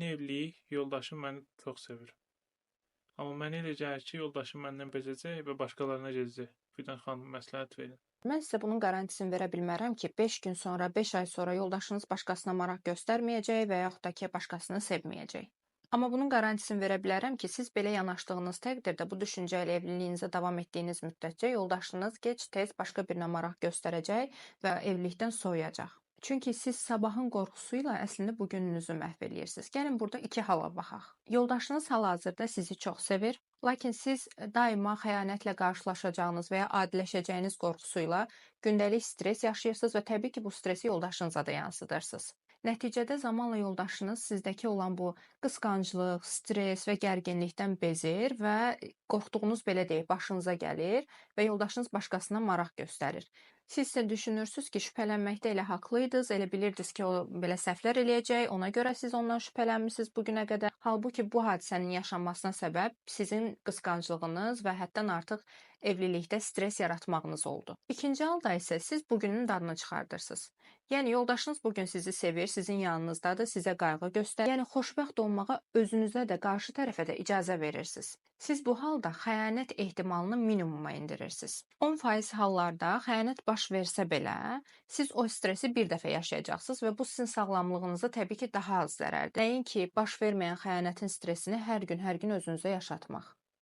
Evliyik, yoldaşım məni çox sevir. Amma mənə elə gəlir ki, yoldaşım məndən bezəcək və başqalarına gedəcək. Fidan xanım məsləhət verin. Mən sizə bunun qarantisini verə bilmərəm ki, 5 gün sonra, 5 ay sonra yoldaşınız başqasına maraq göstərməyəcək və yaxud da ki, başqasını sevməyəcək. Amma bunun qarantisini verə bilərəm ki, siz belə yanaşdığınız təqdirdə bu düşüncə ilə evliliyinizə davam etdiyiniz müddətcə yoldaşınız gec-tez başqa birinə maraq göstərəcək və evlilikdən soyuyacaq. Çünki siz sabahın qorxusu ilə əslində bu gününüzü məhv eləyirsiniz. Gəlin burada iki hala baxaq. Yoldaşınız hal-hazırda sizi çox sevir, lakin siz daima xəyanətlə qarşılaşacağınız və ya adiləşəcəyiniz qorxusuyla gündəlik stres yaşayırsınız və təbii ki, bu stresi yoldaşınıza da yansıdırsınız. Nəticədə zamanla yoldaşınız sizdəki olan bu qısqanclıq, stres və gərginlikdən bezir və qorxduğunuz belə deyək, başınıza gəlir və yoldaşınız başqasına maraq göstərir. Siz isə düşünürsünüz ki, şübhələnməkdə elə haqlıydınız, elə bilirdiniz ki, o belə səhvlər eləyəcək, ona görə siz ondan şübhələnmisiniz bu günə qədər. Halbuki bu hadisənin yaşanmasına səbəb sizin qısqanclığınız və həddən artıq evlilikdə stres yaratmağınız oldu. İkinci halda isə siz bugünün dadını çıxardırsınız. Yəni yoldaşınız bugün sizi sevir, sizin yanınızdadır, sizə qayğı göstərir. Yəni xoşbəxt olmağa özünüzə də, qarşı tərəfə də icazə verirsiniz. Siz bu halda xəyanət ehtimalını minimuma indirirsiniz. 10% hallarda xəyanət baş versə belə, siz o stresi bir dəfə yaşayacaqsınız və bu sizin sağlamlığınıza təbii ki, daha az zərərdir. Nəinki baş verməyən xəyanətin stresini hər gün özünüzə yaşatmaq.